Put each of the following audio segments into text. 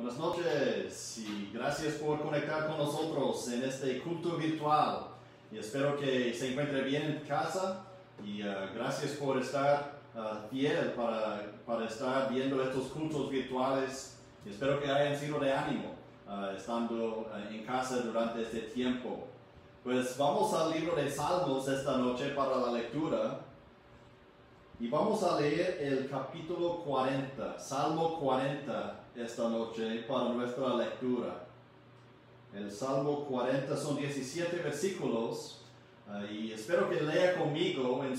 Buenas noches y gracias por conectar con nosotros en este culto virtual. Y espero que se encuentre bien en casa y gracias por estar fiel para estar viendo estos cultos virtuales. Y espero que hayan sido de ánimo estando en casa durante este tiempo. Pues vamos al libro de Salmos esta noche para la lectura. Y vamos a leer el capítulo 40, Salmo 40 esta noche para nuestra lectura. El Salmo 40 son 17 versículos y espero que lea conmigo en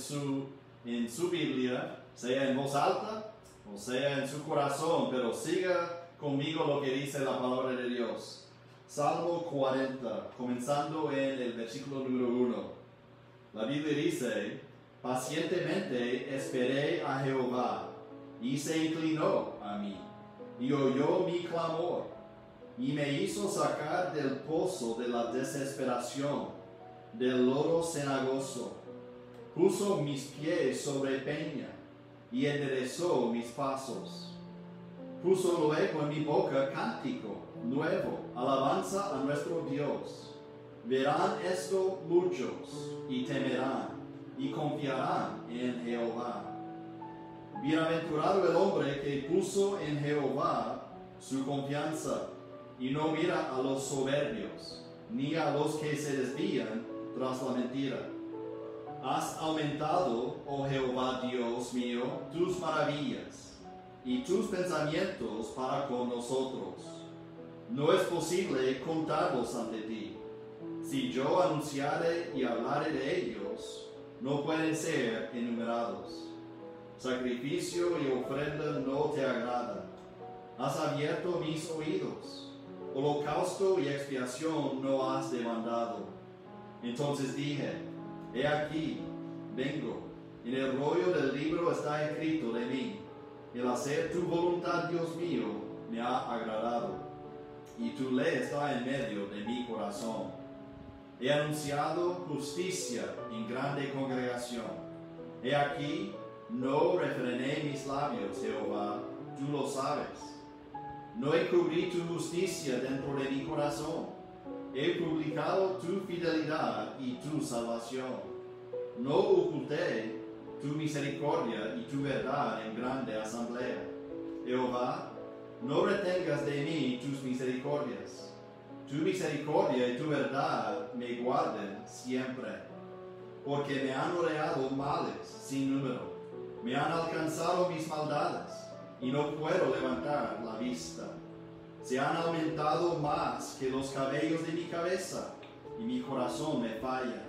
su Biblia, sea en voz alta o sea en su corazón, pero siga conmigo lo que dice la palabra de Dios. Salmo 40, comenzando en el versículo número 1. La Biblia dice: pacientemente esperé a Jehová, y se inclinó a mí, y oyó mi clamor, y me hizo sacar del pozo de la desesperación, del lodo cenagoso. Puso mis pies sobre peña, y enderezó mis pasos. Puso luego en mi boca cántico nuevo, alabanza a nuestro Dios. Verán esto muchos, y temerán, y confiarán en Jehová. Bienaventurado el hombre que puso en Jehová su confianza, y no mira a los soberbios, ni a los que se desvían tras la mentira. Has aumentado, oh Jehová Dios mío, tus maravillas, y tus pensamientos para con nosotros. No es posible contarlos ante ti. Si yo anunciare y hablare de ellos, no pueden ser enumerados. Sacrificio y ofrenda no te agradan. Has abierto mis oídos. Holocausto y expiación no has demandado. Entonces dije: he aquí, vengo. En el rollo del libro está escrito de mí: el hacer tu voluntad, Dios mío, me ha agradado, y tu ley está en medio de mi corazón. He anunciado justicia en grande congregación. He aquí, no refrené mis labios, Jehová, tú lo sabes. No encubrí tu justicia dentro de mi corazón. He publicado tu fidelidad y tu salvación. No oculté tu misericordia y tu verdad en grande asamblea. Jehová, no retengas de mí tus misericordias. Tu misericordia y tu verdad me guarden siempre, porque me han rodeado males sin número, me han alcanzado mis maldades, y no puedo levantar la vista. Se han aumentado más que los cabellos de mi cabeza, y mi corazón me falla.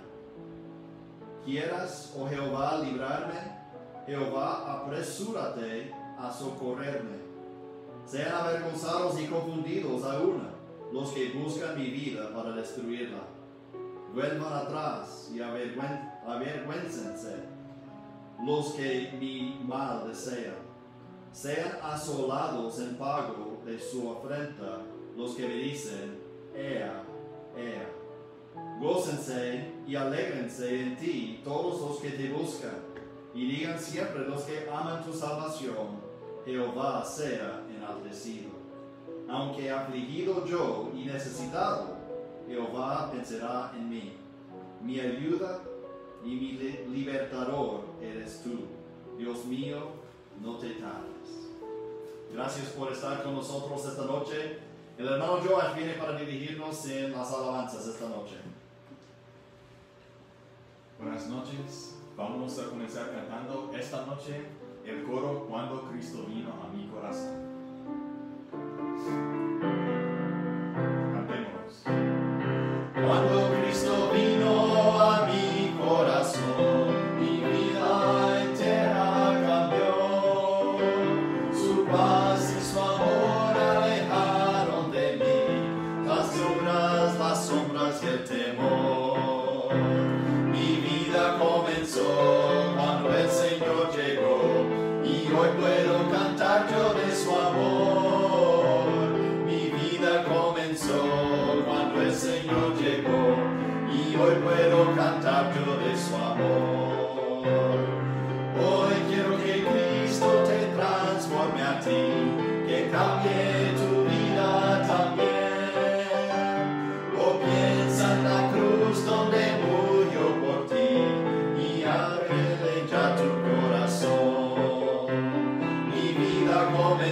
¿Quieras, oh Jehová, librarme? Jehová, apresúrate a socorrerme. Sean avergonzados y confundidos a una los que buscan mi vida para destruirla. Vuelvan atrás y avergüéncense los que mi mal desean. Sean asolados en pago de su afrenta los que me dicen: ea, ea. Gócense y alégrense en ti todos los que te buscan, y digan siempre los que aman tu salvación: Jehová sea enaltecido. Aunque afligido yo y necesitado, Jehová pensará en mí. Mi ayuda y mi libertador eres tú. Dios mío, no te tardes. Gracias por estar con nosotros esta noche. El hermano Joash viene para dirigirnos en las alabanzas esta noche. Buenas noches. Vamos a comenzar cantando esta noche el coro Cuando Cristo vino a mi corazón. Cantemos. Cuando Cristo vino a mi corazón, mi vida entera cambió. Su paz y su amor alejaron de mí las sombras y el temor. Mi vida comenzó cuando el Señor llegó, y hoy puedo cantar yo de su amor.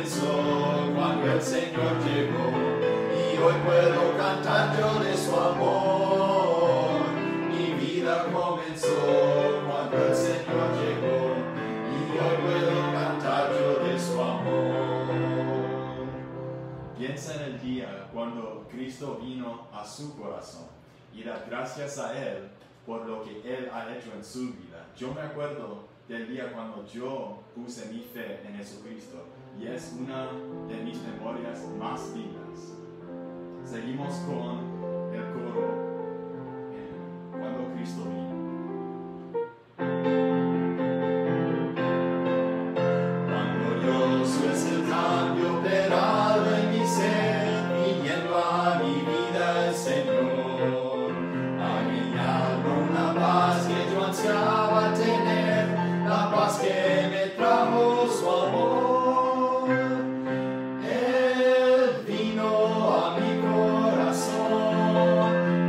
comenzó cuando el Señor llegó, y hoy puedo cantar yo de su amor. Mi vida comenzó cuando el Señor llegó, y hoy puedo cantar yo de su amor. Piensa en el día cuando Cristo vino a su corazón y da gracias a Él por lo que Él ha hecho en su vida. Yo me acuerdo del día cuando yo puse mi fe en Jesucristo y es una de mis memorias más lindas. Seguimos con el coro cuando Cristo vino. Cuando Dios es el cambio operado en mi ser, viniendo a mi vida el Señor, a mi alma una paz que yo ansiaba tener, la paz que me trajo su amor. Él vino a mi corazón,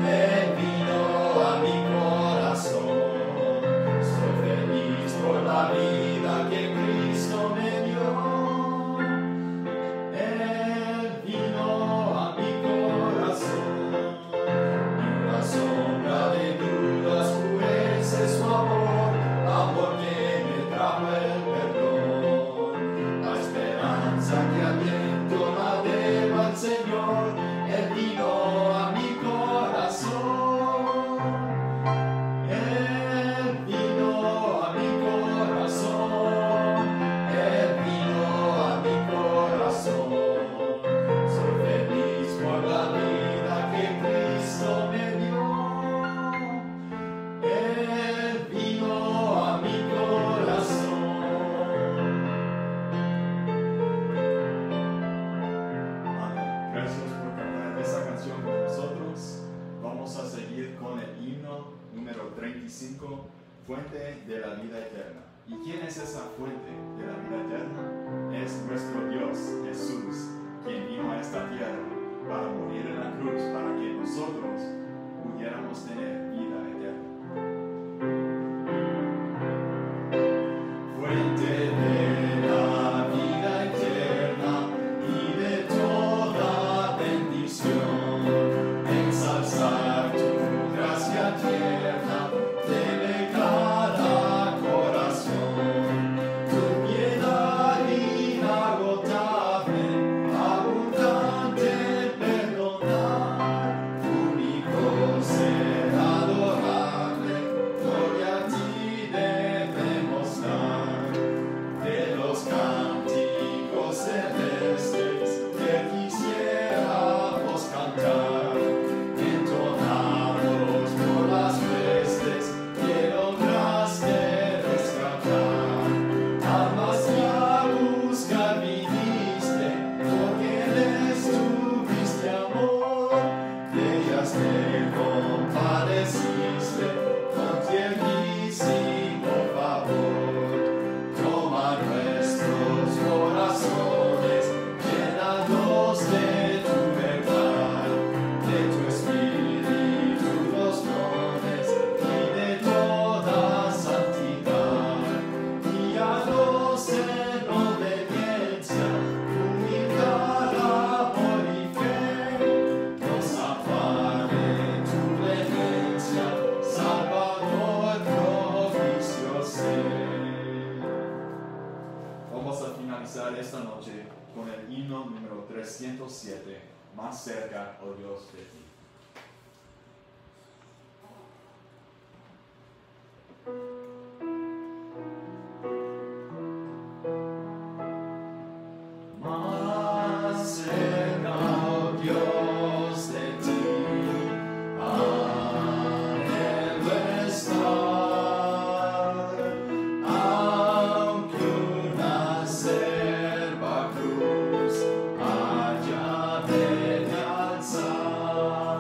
Él vino a mi corazón. Soy feliz por la vida que Cristo me dio. Él vino a mi corazón, y la sombra de duda oscurece su amor, amor que me trajo el perdón. La esperanza que aliento la debo al Señor. Él vino a mi corazón. Él vino a mi corazón. Él vino a mi corazón. Soy feliz por la vida que Cristo me dio. Él vino a mi corazón. Amén. Gracias por cantar esa canción con nosotros. Vamos a seguir con el himno número 35, Fuente de la Vida Eterna. ¿Y quién es esa fuente de la vida eterna? Es nuestro Dios, Jesús, quien vino a esta tierra para morir en la cruz, para que nosotros pudiéramos tener vida eterna. Fuente de la vida eterna y de toda bendición, ensalzar tu gracia tierna debe cada corazón. Tu piedad inagotable, abundante en perdonar, único ser adorable, gloria a ti debemos dar. De los cánticos celestes que quisiéramos cantar, entonados por las huestes que lograste rescatar. Almas que a buscar viniste, porque les tuviste amor, de ellas te compadeciste con tiernísimo favor. Toma nuestros corazones, llénalos de tu verdad, de tu espíritu los dones y de toda santidad. Guíanos en obediencia, humildad, amor y fe, nos ampare tu clemencia, Salvador propicio ser. Vamos a finalizar esta noche con el himno número 307, Más cerca, oh Dios, de ti. Más cerca, oh Dios, de ti, anhelo estar, aunque una acerba cruz haya de alzar.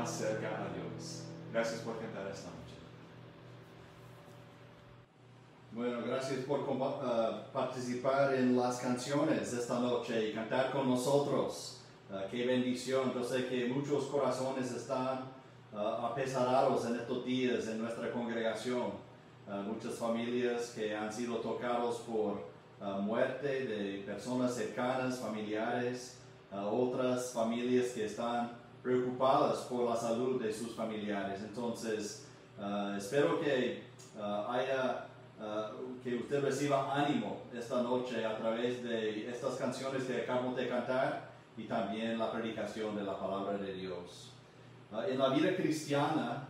más cerca a Dios. Gracias por cantar esta noche. Bueno, gracias por participar en las canciones esta noche y cantar con nosotros. Qué bendición. Yo sé que muchos corazones están apesarados en estos días en nuestra congregación. Muchas familias que han sido tocados por muerte de personas cercanas, familiares. Otras familias que están preocupadas por la salud de sus familiares. Entonces, espero que que usted reciba ánimo esta noche a través de estas canciones que acabamos de cantar y también la predicación de la palabra de Dios. En la vida cristiana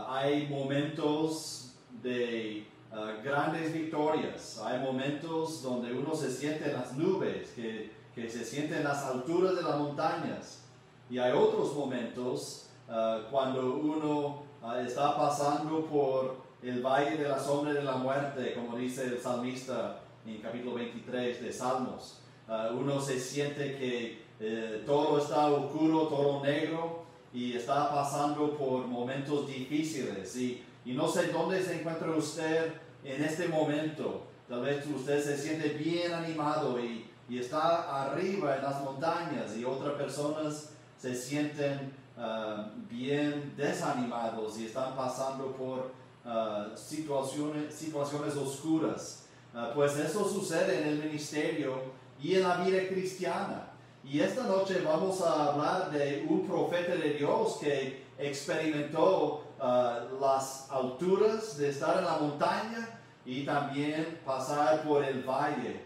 hay momentos de grandes victorias, hay momentos donde uno se siente en las nubes, que se siente en las alturas de las montañas, y hay otros momentos cuando uno está pasando por el valle de la sombra de la muerte, como dice el salmista en capítulo 23 de Salmos. Uno se siente que todo está oscuro, todo negro, y está pasando por momentos difíciles. Y no sé dónde se encuentra usted en este momento. Tal vez usted se siente bien animado y está arriba en las montañas, y otras personas se sienten bien desanimados y están pasando por situaciones oscuras. Pues eso sucede en el ministerio y en la vida cristiana. Y esta noche vamos a hablar de un profeta de Dios que experimentó las alturas de estar en la montaña y también pasar por el valle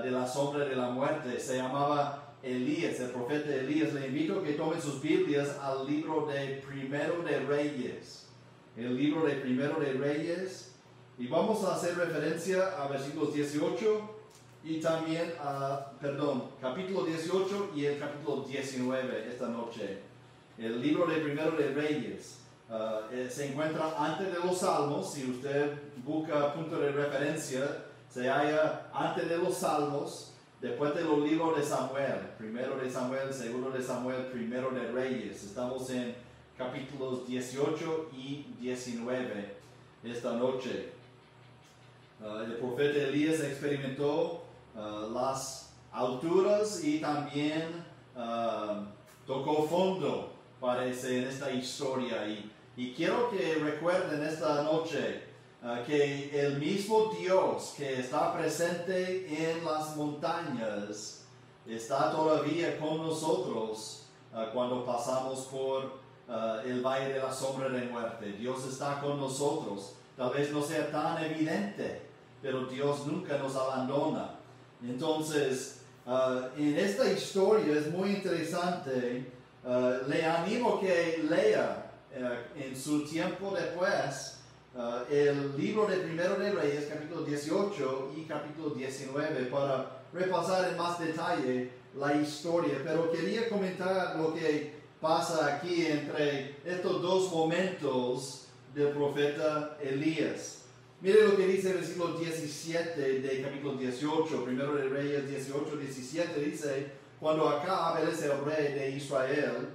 de la sombra de la muerte. Se llamaba Elías, el profeta Elías. Le invito a que tomen sus Biblias al libro de Primero de Reyes. El libro de Primero de Reyes, y vamos a hacer referencia a versículos 18 y también capítulo 18 y el capítulo 19 esta noche. El libro de Primero de Reyes se encuentra antes de los Salmos. Si usted busca punto de referencia, se halla antes de los Salmos, después de los libros de Samuel. Primero de Samuel, segundo de Samuel, Primero de Reyes. Estamos en capítulos 18 y 19 esta noche. El profeta Elías experimentó las alturas y también tocó fondo, parece, en esta historia. Y quiero que recuerden esta noche que el mismo Dios que está presente en las montañas está todavía con nosotros cuando pasamos por el valle de la sombra de muerte. Dios está con nosotros. Tal vez no sea tan evidente, pero Dios nunca nos abandona. Entonces, en esta historia es muy interesante. Le animo que lea en su tiempo después el libro de Primero de Reyes, capítulo 18 y capítulo 19, para repasar en más detalle la historia. Pero quería comentar lo que pasa aquí entre estos dos momentos del profeta Elías. Mire lo que dice el versículo 17 de capítulo 18, Primero de Reyes 18, 17, dice: cuando Acab, él es el rey de Israel,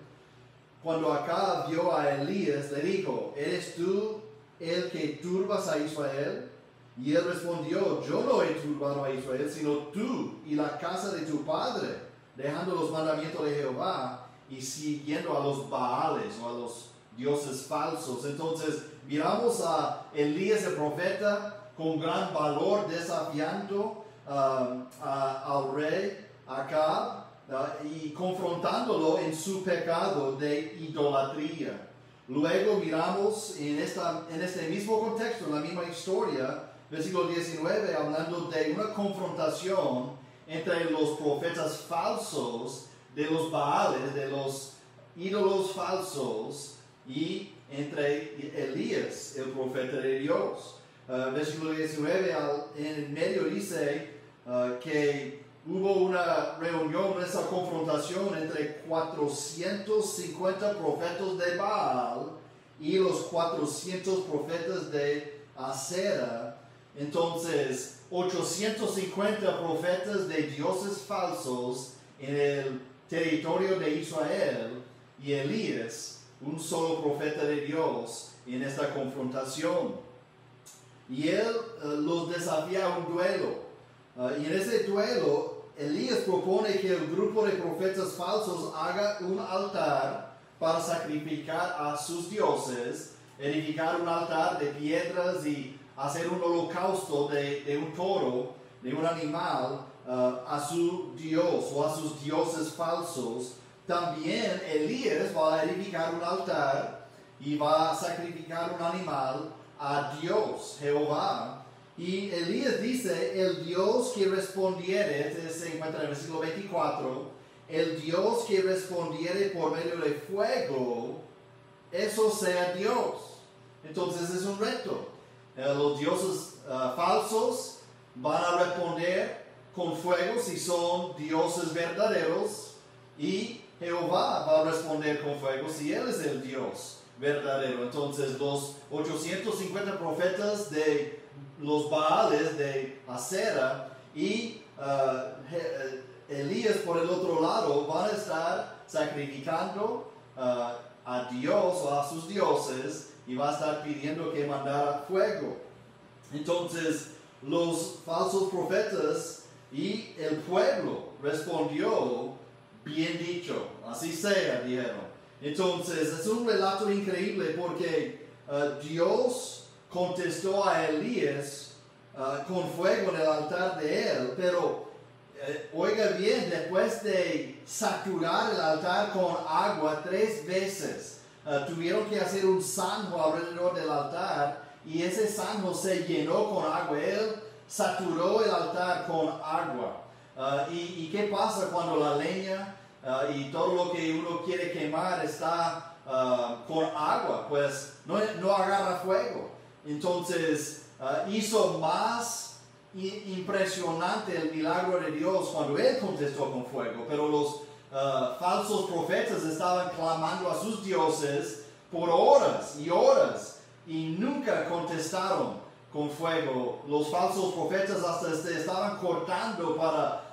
cuando Acab vio a Elías, le dijo: ¿eres tú el que turbas a Israel? Y él respondió: yo no he turbado a Israel, sino tú y la casa de tu padre, dejando los mandamientos de Jehová y siguiendo a los Baales o a los dioses falsos. Entonces miramos a Elías el profeta con gran valor desafiando al rey Acab y confrontándolo en su pecado de idolatría. Luego miramos en este mismo contexto, en la misma historia, versículo 19, hablando de una confrontación entre los profetas falsos de los Baales, de los ídolos falsos, y entre Elías, el profeta de Dios. Versículo 19, en el medio dice que hubo una reunión, esa confrontación entre 450 profetas de Baal y los 400 profetas de Asera. Entonces, 850 profetas de dioses falsos en el territorio de Israel, y Elías un solo profeta de Dios en esta confrontación. Y él los desafía a un duelo. Y en ese duelo, Elías propone que el grupo de profetas falsos haga un altar para sacrificar a sus dioses, edificar un altar de piedras y hacer un holocausto de un toro, de un animal, a su dios o a sus dioses falsos. También Elías va a edificar un altar y va a sacrificar un animal a Dios, Jehová. Y Elías dice, el Dios que respondiere, este se encuentra en el versículo 24, el Dios que respondiere por medio de fuego, eso sea Dios. Entonces es un reto. Los dioses falsos van a responder con fuego si son dioses verdaderos, y Jehová va a responder con fuego si Él es el Dios verdadero. Entonces los 850 profetas de los Baales de Acera y Elías por el otro lado van a estar sacrificando a Dios o a sus dioses, y va a estar pidiendo que mandara fuego. Entonces los falsos profetas y el pueblo respondió, bien dicho, así sea, dijeron. Entonces es un relato increíble porque Dios contestó a Elías con fuego en el altar de él, pero oiga bien, después de saturar el altar con agua 3 veces, tuvieron que hacer un zanjo alrededor del altar, y ese zanjo se llenó con agua. Él saturó el altar con agua. ¿Y qué pasa cuando la leña y todo lo que uno quiere quemar está con agua? Pues no agarra fuego. Entonces hizo más impresionante el milagro de Dios cuando Él contestó con fuego. Pero los falsos profetas estaban clamando a sus dioses por horas y horas y nunca contestaron con fuego. Los falsos profetas hasta estaban cortando para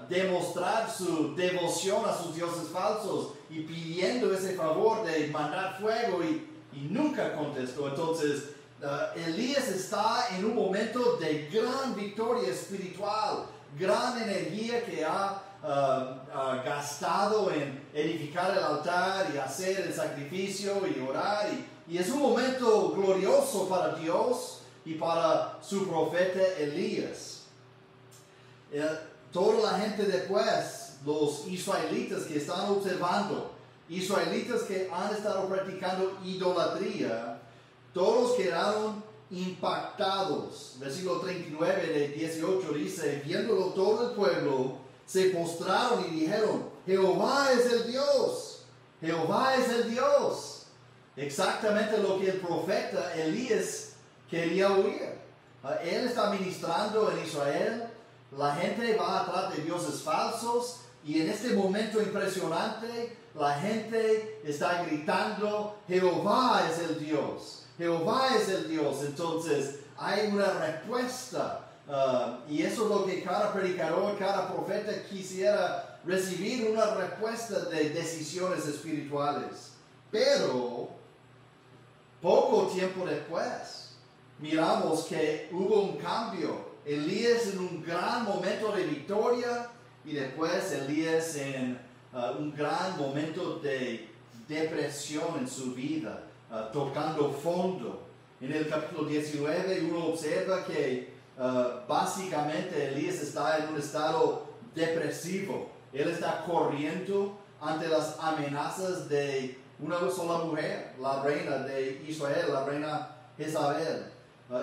demostrar su devoción a sus dioses falsos y pidiendo ese favor de mandar fuego, y nunca contestó. Entonces Elías está en un momento de gran victoria espiritual, gran energía que ha gastado en edificar el altar y hacer el sacrificio y orar, y es un momento glorioso para Dios y para su profeta Elías. Toda la gente después, los israelitas que están observando, israelitas que han estado practicando idolatría, todos quedaron impactados. Versículo 39 de 18 dice, viéndolo todo el pueblo, se postraron y dijeron, Jehová es el Dios, Jehová es el Dios. Exactamente lo que el profeta Elías quería oír. Él está ministrando en Israel, la gente va atrás de dioses falsos, y en este momento impresionante, la gente está gritando, Jehová es el Dios, Jehová es el Dios. Entonces hay una respuesta, y eso es lo que cada predicador, cada profeta quisiera recibir, una respuesta de decisiones espirituales. Pero poco tiempo después miramos que hubo un cambio. Elías en un gran momento de victoria, y después Elías en un gran momento de depresión en su vida, tocando fondo. En el capítulo 19 uno observa que básicamente Elías está en un estado depresivo. Él está corriendo ante las amenazas de una sola mujer, la reina de Israel, la reina Jezabel.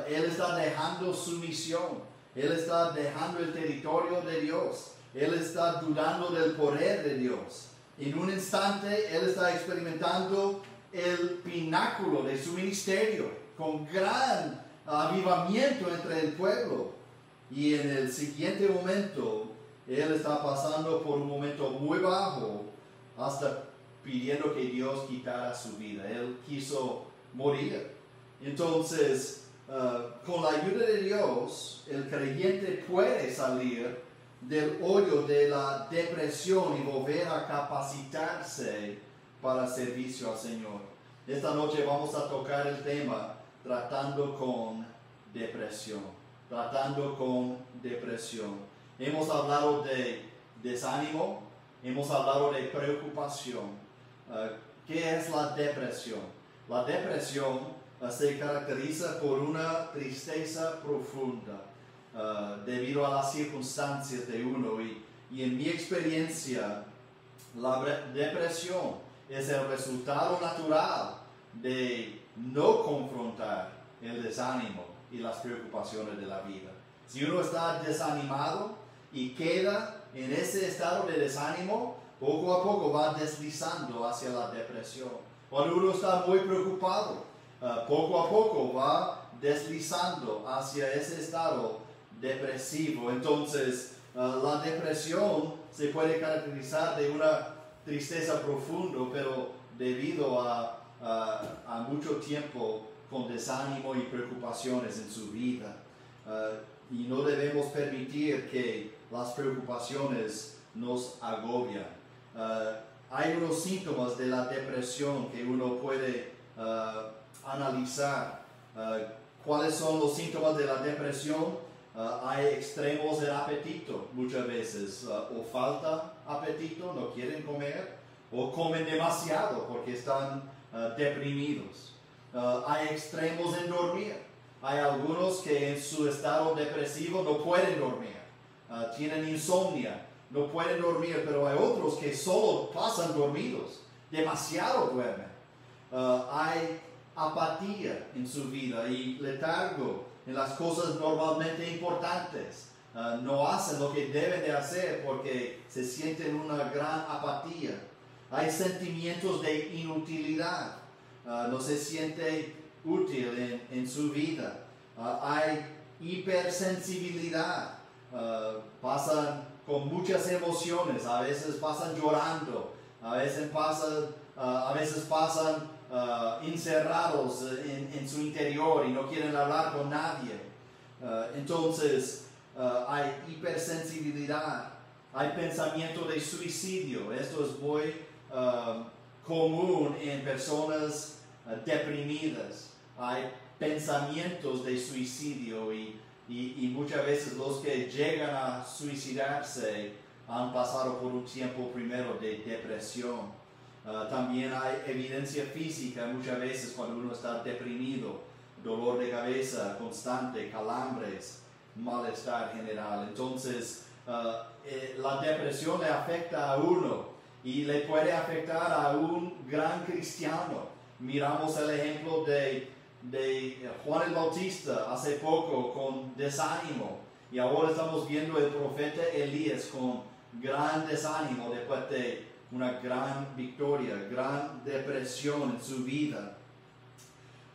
Él está dejando su misión. Él está dejando el territorio de Dios. Él está dudando del poder de Dios. En un instante, él está experimentando el pináculo de su ministerio, con gran avivamiento entre el pueblo. Y en el siguiente momento, él está pasando por un momento muy bajo, hasta pidiendo que Dios quitara su vida. Él quiso morir. Entonces, con la ayuda de Dios, el creyente puede salir del hoyo de la depresión y volver a capacitarse para servicio al Señor. Esta noche vamos a tocar el tema tratando con depresión. Hemos hablado de desánimo, hemos hablado de preocupación. ¿Qué es la depresión? La depresión se caracteriza por una tristeza profunda debido a las circunstancias de uno y en mi experiencia la depresión es el resultado natural de no confrontar el desánimo y las preocupaciones de la vida. Si uno está desanimado y queda en ese estado de desánimo, poco a poco va deslizando hacia la depresión. Cuando uno está muy preocupado, poco a poco va deslizando hacia ese estado depresivo. Entonces, la depresión se puede caracterizar de una tristeza profunda, pero debido a mucho tiempo con desánimo y preocupaciones en su vida. Y no debemos permitir que las preocupaciones nos agobian. Hay unos síntomas de la depresión que uno puede analizar. ¿Cuáles son los síntomas de la depresión? Hay extremos del apetito muchas veces, o falta apetito, no quieren comer, o comen demasiado porque están deprimidos. Hay extremos en dormir. Hay algunos que en su estado depresivo no pueden dormir, tienen insomnia, no pueden dormir, pero hay otros que solo pasan dormidos, demasiado duermen. Hay apatía en su vida y letargo en las cosas normalmente importantes. No hacen lo que deben de hacer porque se sienten una gran apatía. Hay sentimientos de inutilidad. No se siente útil en su vida. Hay hipersensibilidad. Pasan con muchas emociones. A veces pasan llorando. A veces pasan encerrados en su interior y no quieren hablar con nadie. Entonces, hay hipersensibilidad. Hay pensamiento de suicidio. Esto es muy común en personas deprimidas. Hay pensamientos de suicidio y muchas veces los que llegan a suicidarse han pasado por un tiempo primero de depresión. También hay evidencia física muchas veces cuando uno está deprimido, dolor de cabeza constante, calambres, malestar general. Entonces, la depresión le afecta a uno y le puede afectar a un gran cristiano. Miramos el ejemplo de Juan el Bautista hace poco con desánimo y ahora estamos viendo el profeta Elías con gran desánimo después de una gran victoria, gran depresión en su vida.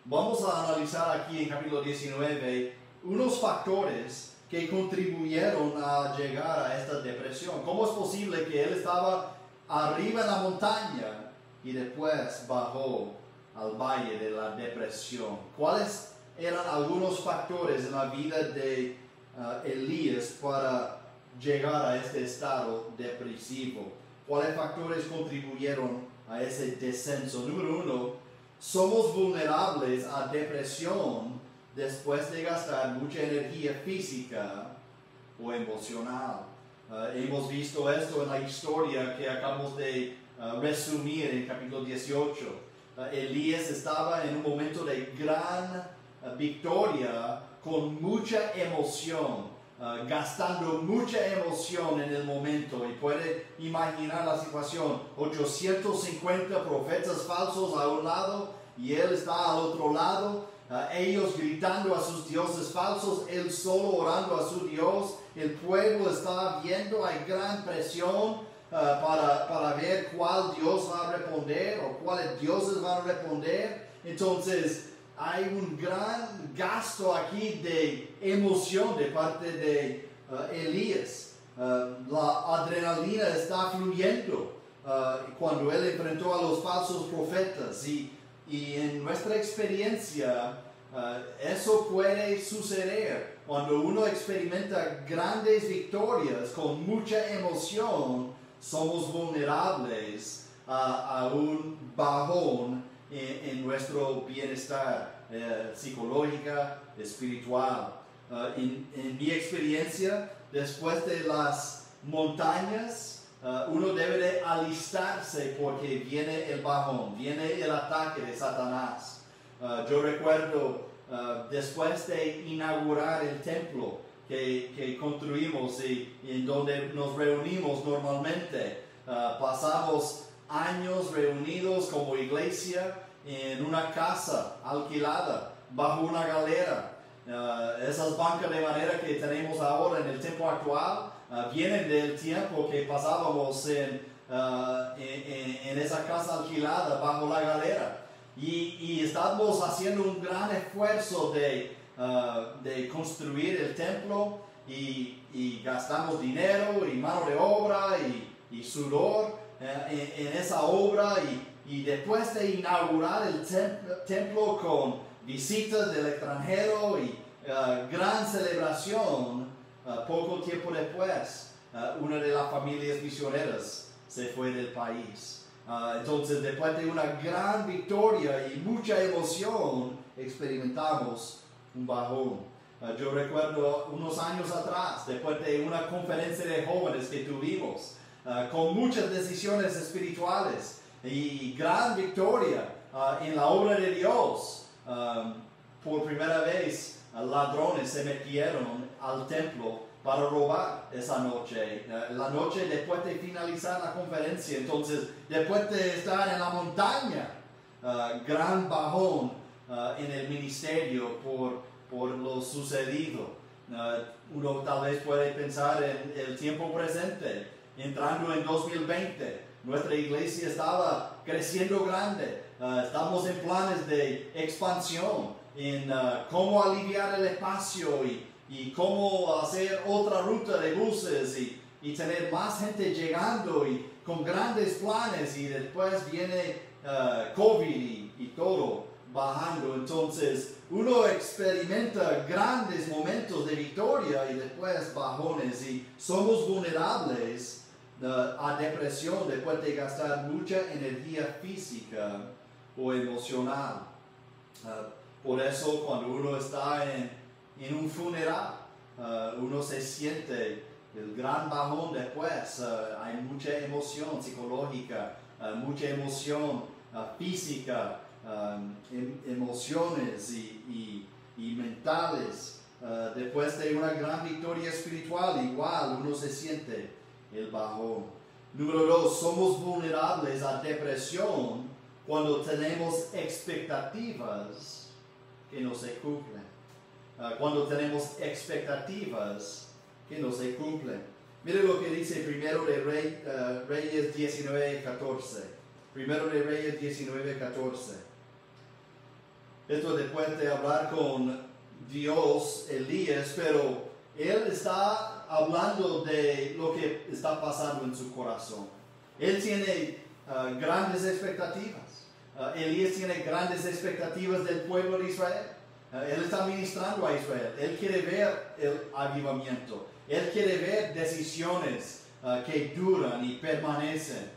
Vamos a analizar aquí en capítulo 19 unos factores que contribuyeron a llegar a esta depresión. ¿Cómo es posible que él estaba arriba en la montaña y después bajó al valle de la depresión? ¿Cuáles eran algunos factores en la vida de Elías para llegar a este estado depresivo? ¿Cuáles factores contribuyeron a ese descenso? Número uno, somos vulnerables a depresión después de gastar mucha energía física o emocional. Hemos visto esto en la historia que acabamos de resumir en capítulo 18. Elías estaba en un momento de gran victoria con mucha emoción. Gastando mucha emoción en el momento y puede imaginar la situación, 850 profetas falsos a un lado y él está al otro lado, ellos gritando a sus dioses falsos, él solo orando a su Dios, el pueblo está viendo, hay gran presión para ver cuál Dios va a responder o cuáles dioses van a responder. Entonces hay un gran gasto aquí de emoción de parte de Elías. La adrenalina está fluyendo cuando él enfrentó a los falsos profetas y en nuestra experiencia eso puede suceder cuando uno experimenta grandes victorias con mucha emoción. Somos vulnerables a un bajón en nuestro bienestar psicológico, espiritual. En mi experiencia, después de las montañas, uno debe de alistarse porque viene el bajón, viene el ataque de Satanás. Yo recuerdo después de inaugurar el templo que construimos y en donde nos reunimos normalmente, pasamos años reunidos como iglesia en una casa alquilada bajo una galera. Esas bancas de madera que tenemos ahora en el templo actual vienen del tiempo que pasábamos en esa casa alquilada bajo la galera. Y estamos haciendo un gran esfuerzo de construir el templo y gastamos dinero y mano de obra y sudor en esa obra y después de inaugurar el templo con visitas del extranjero y gran celebración, poco tiempo después una de las familias misioneras se fue del país. Entonces, después de una gran victoria y mucha emoción, experimentamos un bajón. Yo recuerdo unos años atrás, después de una conferencia de jóvenes que tuvimos, con muchas decisiones espirituales y gran victoria en la obra de Dios, por primera vez ladrones se metieron al templo para robar esa noche, la noche después de finalizar la conferencia. Entonces, después de estar en la montaña, gran bajón en el ministerio por lo sucedido. Uno tal vez puede pensar en el tiempo presente, entrando en 2020. Nuestra iglesia estaba creciendo grande, estamos en planes de expansión, en cómo aliviar el espacio y cómo hacer otra ruta de buses y tener más gente llegando y con grandes planes, y después viene COVID y todo bajando. Entonces uno experimenta grandes momentos de victoria y después bajones, y somos vulnerables a depresión después de gastar mucha energía física o emocional. Por eso cuando uno está en un funeral, uno se siente el gran bajón después. Hay mucha emoción psicológica, mucha emoción física, emociones y mentales. Después de una gran victoria espiritual, igual uno se siente el bajón. Número 2, somos vulnerables a depresión cuando tenemos expectativas que no se cumplen. Cuando tenemos expectativas que no se cumplen. Mire lo que dice Primero de Reyes 19:14. Primero de Reyes 19:14. Esto después de hablar con Dios, Elías, pero él está hablando de lo que está pasando en su corazón. Él tiene grandes expectativas. Elías tiene grandes expectativas del pueblo de Israel. Él está ministrando a Israel. Él quiere ver el avivamiento. Él quiere ver decisiones que duran y permanecen.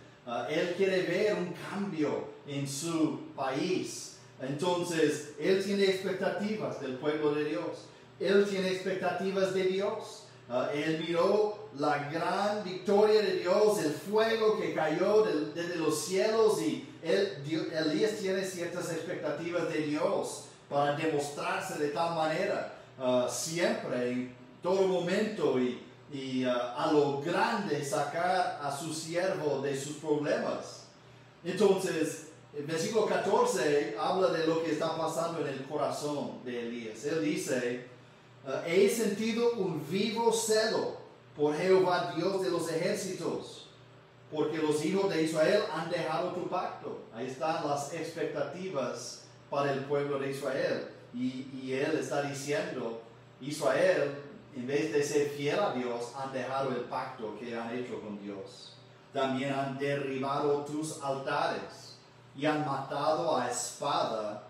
Él quiere ver un cambio en su país. Entonces, él tiene expectativas del pueblo de Dios. Él tiene expectativas de Dios. Él miró la gran victoria de Dios, el fuego que cayó desde los cielos, y Elías tiene ciertas expectativas de Dios para demostrarse de tal manera, siempre, en todo momento, y a lo grande sacar a su siervo de sus problemas. Entonces, el versículo 14 habla de lo que está pasando en el corazón de Elías. Él dice: he sentido un vivo celo por Jehová, Dios de los ejércitos, porque los hijos de Israel han dejado tu pacto. Ahí están las expectativas para el pueblo de Israel. Y él está diciendo: Israel, en vez de ser fiel a Dios, han dejado el pacto que han hecho con Dios. También han derribado tus altares y han matado a espada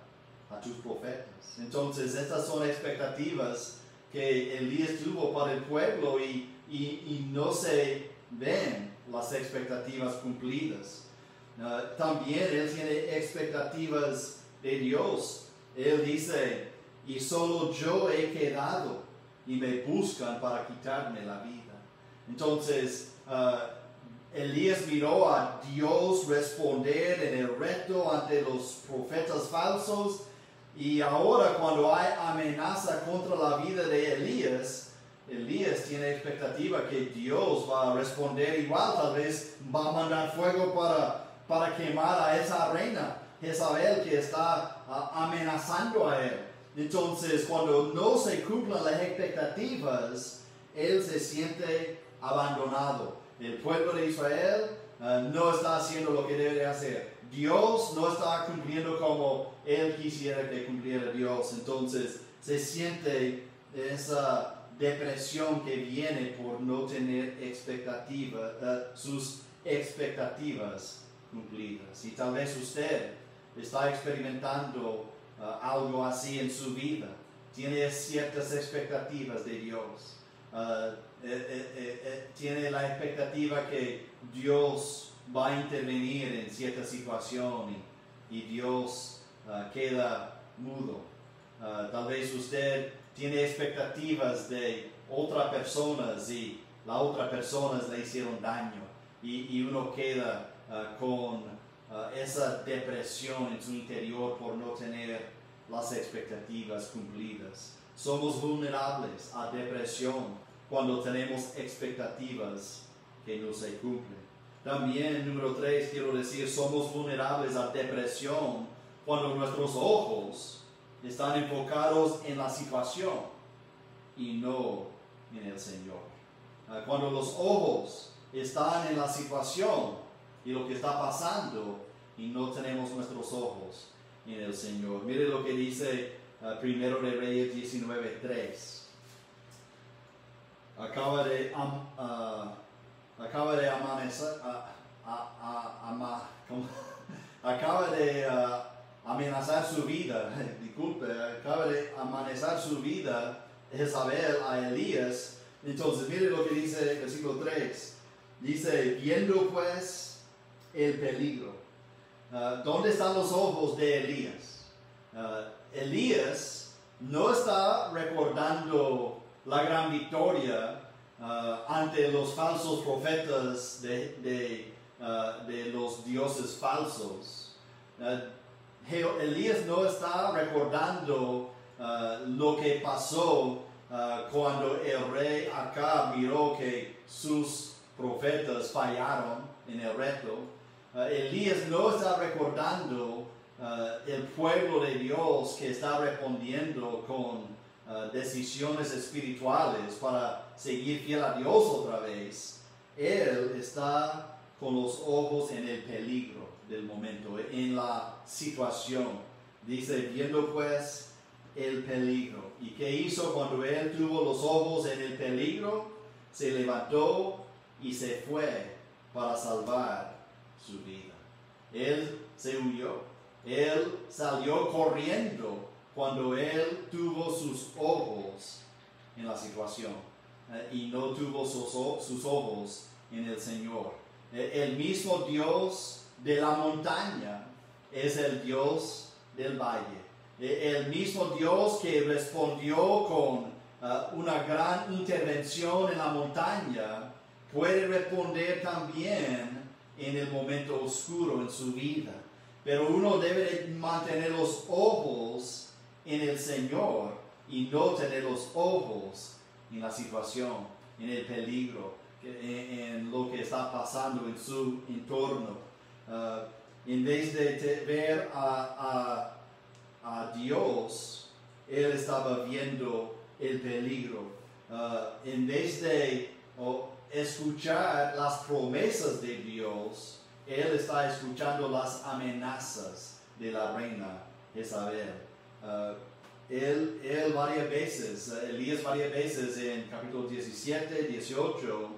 a tus profetas. Entonces, estas son expectativas que Elías tuvo para el pueblo, y no se ven las expectativas cumplidas. También él tiene expectativas de Dios. Él dice, y solo yo he quedado y me buscan para quitarme la vida. Entonces, Elías miró a Dios responder en el reto ante los profetas falsos, y ahora cuando hay amenaza contra la vida de Elías tiene expectativa que Dios va a responder igual. Tal vez va a mandar fuego para quemar a esa reina Jezabel que está amenazando a él. Entonces, cuando no se cumplan las expectativas, él se siente abandonado. El pueblo de Israel no está haciendo lo que debe hacer. Dios no está cumpliendo como él quisiera que cumpliera Dios. Entonces, se siente esa depresión que viene por no tener sus expectativas cumplidas. Y tal vez usted está experimentando algo así en su vida. Tiene ciertas expectativas de Dios. Tiene la expectativa que Dios va a intervenir en cierta situación y Dios queda mudo. Tal vez usted tiene expectativas de otras personas y las otras personas le hicieron daño y uno queda con esa depresión en su interior por no tener las expectativas cumplidas. Somos vulnerables a depresión cuando tenemos expectativas que no se cumplen. También, número 3, quiero decir, somos vulnerables a depresión cuando nuestros ojos están enfocados en la situación y no en el Señor. Cuando los ojos están en la situación y lo que está pasando y no tenemos nuestros ojos en el Señor. Mire lo que dice 1 de Reyes 19:3. Acaba de amanecer, acaba de amenazar su vida, acaba de amenazar su vida Jezabel a Elías. Entonces mire lo que dice el versículo 3. Dice, viendo pues el peligro. ¿Dónde están los ojos de Elías? Elías no está recordando la gran victoria ante los falsos profetas de los dioses falsos. Elías no está recordando lo que pasó cuando el rey Acab miró que sus profetas fallaron en el reto. Elías no está recordando el pueblo de Dios que está respondiendo con decisiones espirituales para seguir fiel a Dios otra vez. Él está con los ojos en el peligro del momento, en la situación. Dice, viendo pues el peligro. ¿Y qué hizo cuando él tuvo los ojos en el peligro? Se levantó y se fue para salvar su vida. Él se huyó. Él salió corriendo cuando él tuvo sus ojos en la situación y no tuvo sus ojos en el Señor. El mismo Dios de la montaña es el Dios del valle. El mismo Dios que respondió con una gran intervención en la montaña puede responder también en el momento oscuro en su vida. Pero uno debe mantener los ojos en el Señor y no tener los ojos en la situación, en el peligro, en lo que está pasando en su entorno. En vez de ver a Dios, él estaba viendo el peligro. En vez de escuchar las promesas de Dios, él está escuchando las amenazas de la reina Jezabel. Elías varias veces en capítulo 17, 18,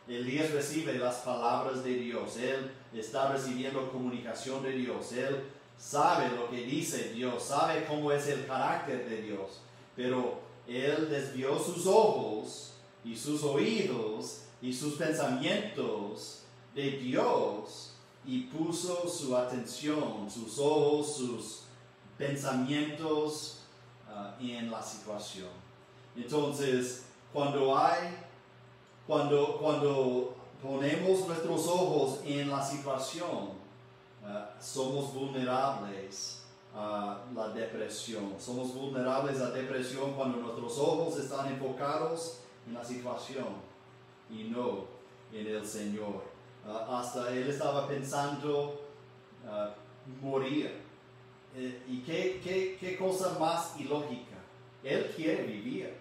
Elías recibe las palabras de Dios. Él está recibiendo comunicación de Dios. Él sabe lo que dice Dios, sabe cómo es el carácter de Dios. Pero él desvió sus ojos y sus oídos y sus pensamientos de Dios y puso su atención, sus ojos, sus pensamientos en la situación. Entonces, cuando ponemos nuestros ojos en la situación, somos vulnerables a la depresión. Somos vulnerables a depresión cuando nuestros ojos están enfocados en la situación y no en el Señor. Hasta él estaba pensando morir. ¿Y qué cosa más ilógica? Él quiere vivir.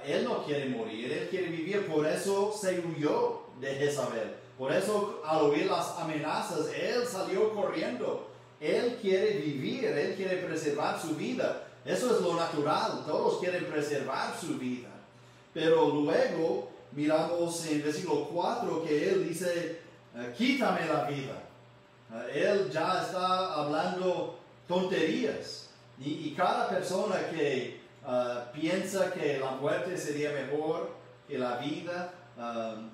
Él no quiere morir, él quiere vivir. Por eso se huyó de Jezabel. Por eso al oír las amenazas, él salió corriendo. Él quiere vivir, él quiere preservar su vida. Eso es lo natural, todos quieren preservar su vida. Pero luego miramos en versículo 4 que él dice, quítame la vida. Él ya está hablando tonterías. Y cada persona que piensa que la muerte sería mejor que la vida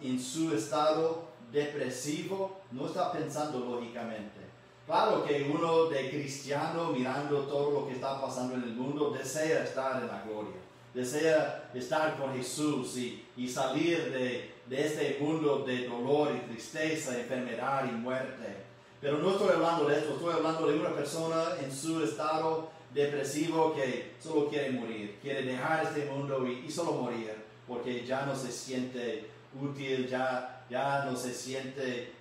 en su estado depresivo, no está pensando lógicamente. Claro que uno de cristiano mirando todo lo que está pasando en el mundo desea estar en la gloria, desea estar con Jesús y salir de este mundo de dolor y tristeza, enfermedad y muerte. Pero no estoy hablando de esto, estoy hablando de una persona en su estado depresivo que solo quiere morir, quiere dejar este mundo y solo morir, porque ya no se siente útil, ya no se siente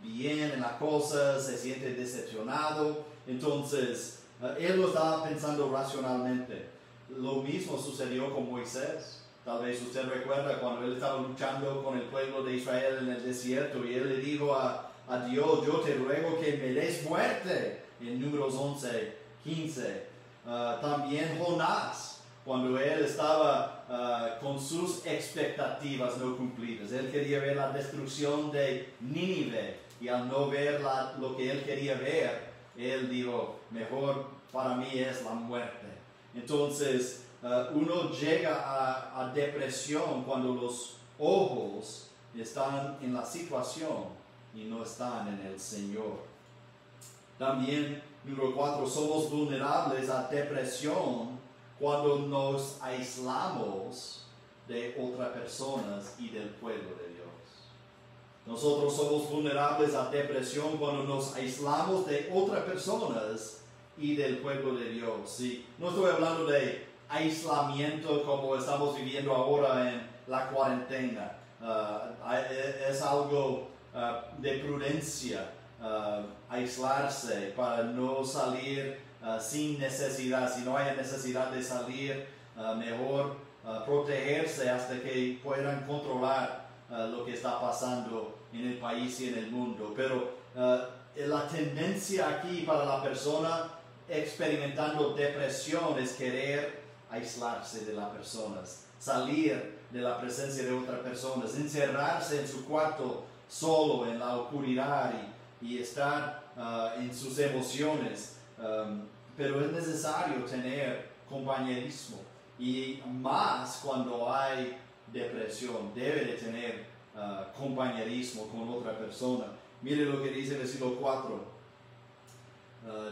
bien en la cosa, se siente decepcionado. Entonces, él lo estaba pensando racionalmente. Lo mismo sucedió con Moisés. Tal vez usted recuerda cuando él estaba luchando con el pueblo de Israel en el desierto y él le dijo a Dios, yo te ruego que me des muerte, en Números 11:15. También Jonás, cuando él estaba con sus expectativas no cumplidas. Él quería ver la destrucción de Nínive y al no ver lo que él quería ver, él dijo, mejor para mí es la muerte. Entonces, uno llega a depresión cuando los ojos están en la situación y no están en el Señor. También, número 4, somos vulnerables a depresión cuando nos aislamos de otras personas y del pueblo de Dios. Nosotros somos vulnerables a depresión cuando nos aislamos de otras personas y del pueblo de Dios. Sí, no estoy hablando de aislamiento como estamos viviendo ahora en la cuarentena. Es algo de prudencia, aislarse para no salir sin necesidad. Si no hay necesidad de salir, mejor protegerse hasta que puedan controlar lo que está pasando en el país y en el mundo. Pero la tendencia aquí para la persona experimentando depresión es querer aislarse de las personas, salir de la presencia de otras personas, encerrarse en su cuarto solo en la oscuridad y estar en sus emociones. Pero es necesario tener compañerismo, y más cuando hay depresión, debe de tener compañerismo con otra persona. Mire lo que dice el versículo 4.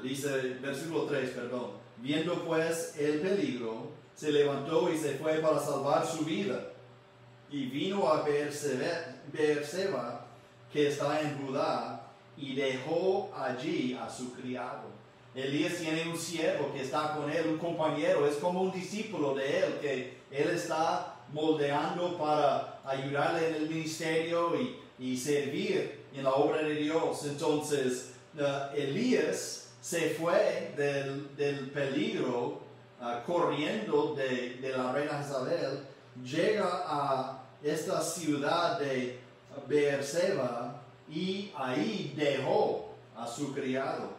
Dice, versículo 3, perdón. Viendo pues el peligro, se levantó y se fue para salvar su vida. Y vino a Beerseba, que está en Judá, y dejó allí a su criado. Elías tiene un siervo que está con él, un compañero, es como un discípulo de él, que él está moldeando para ayudarle en el ministerio y servir en la obra de Dios. Entonces, Elías se fue del peligro, corriendo de la reina Jezabel, llega a esta ciudad de Beerseba y ahí dejó a su criado.